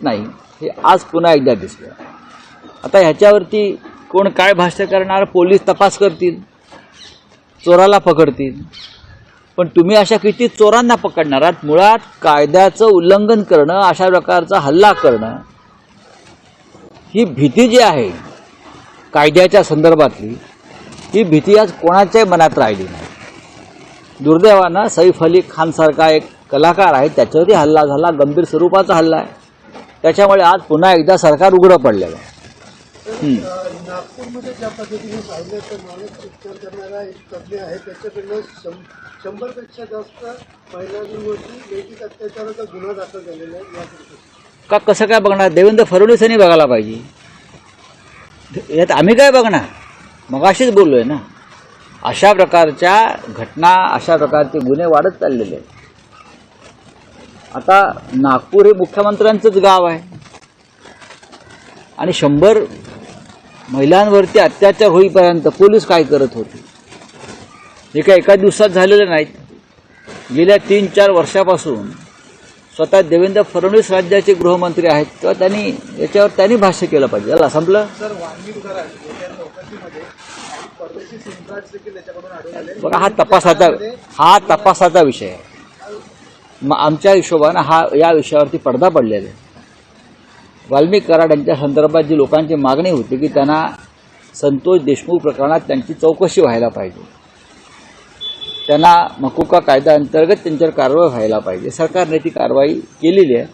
नाही हे आज पुन्हा एकदा दिसलं। आता ह्याच्यावरती कोण काय भाष्य करणार, पोलीस तपास करतील, चोराला पकडतील, पण तुम्ही अशा किती चोरांना पकडणार आहात? मुळात कायद्याचं उल्लंघन करणं, अशा प्रकारचा हल्ला करणं, ही भीती जी आहे कायद्याच्या संदर्भातली, ही भीती आज कोणाच्याही मनात राहिली नाही। दुर्दैवानं सैफ अली खान सारखा एक कलाकार आहे, त्याच्यावरती हल्ला झाला, गंभीर स्वरूपाचा हल्ला आहे, त्याच्यामुळे आज पुन्हा एकदा सरकार उघडं पडलेलं आहे। नागपूरमध्ये ज्या पद्धतीने पाहिलं तर मानसिक उपचार करणारा एक तज्ज्ञ आहे, त्याच्याकडनं 100पेक्षा जास्त महिलांवरती लैंगिक अत्याचाराचा गुन्हा दाखल झालेला आहे। का कसं काय बघणार? देवेंद्र फडणवीस यांनी बघायला पाहिजे, यात आम्ही काय बघणार? मगाशीच बोललोय ना, अशा प्रकारच्या घटना, अशा प्रकारचे गुन्हे वाढत चाललेले आहेत। आता नागपूर हे मुख्यमंत्र्यांचंच गाव आहे आणि 100 महिलांवरती अत्याचार होईपर्यंत पोलीस काय करत होते? हे काय एका दिवसात झालेलं नाहीत। गेल्या 3-4 वर्षापासून स्वतः देवेंद्र फडणवीस राज्याचे गृहमंत्री आहेत, तेव्हा याच्यावर त्यांनी भाष्य केलं पाहिजे। याला संपलं। बघा, हा तपासाचा विषय आहे। मग आमच्या हिशोबानं या विषयावरती पडदा पडलेला आहे। वाल्मिक कराड यांच्या संदर्भात जी लोकांची मागणी होती की त्यांना संतोष देशमुख प्रकरणात त्यांची चौकशी व्हायला पाहिजे, त्यांना मकोका कायद्याअंतर्गत त्यांच्यावर कारवाई व्हायला पाहिजे, सरकारने ती कारवाई केलेली आहे।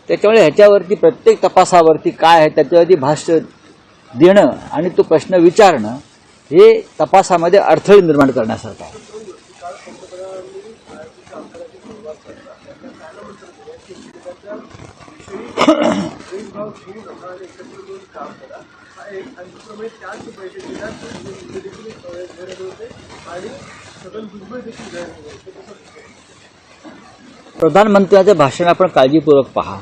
त्याच्यामुळे ह्याच्यावरती प्रत्येक तपासावरती काय आहे त्याच्यावरती भाष्य देणं आणि तो प्रश्न विचारणं हे तपासामध्ये अडथळे निर्माण करण्यासारखं आहे। प्रधानमंत्र्यांचे भाषण आपण काळजीपूर्वक पहा।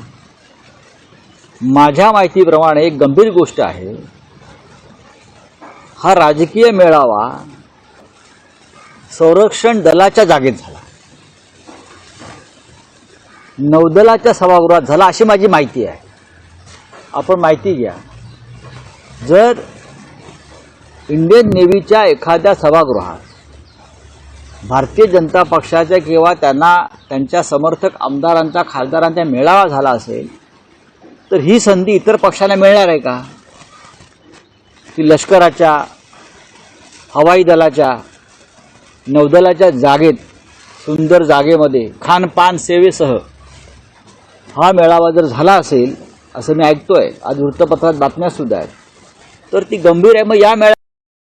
माझ्या माहितीप्रमाणे एक गंभीर गोष्ट आहे, हा राजकीय मेळावा संरक्षण दलाच्या जागेत झाला, नौदलाच्या सभागृहात झाला अशी माझी माहिती आहे। आपण माहिती घ्या, जर इंडियन नेव्हीच्या एखाद्या सभागृहात भारतीय जनता पक्षाच्या किंवा त्यांच्या समर्थक आमदारांचा, खासदारांचा मेळावा झाला असेल तर ही संधी इतर पक्षांना मिळणार आहे का? की लष्कराच्या, हवाई दलाच्या, नौदलाच्या जागेत, सुंदर जागेमध्ये खानपान सेवेसह हा मेळावा जर झाला असेल असं मी ऐकतोय, आज वृत्तपत्रात बातम्या सुद्धा आहेत, तर ती गंभीर आहे। मग या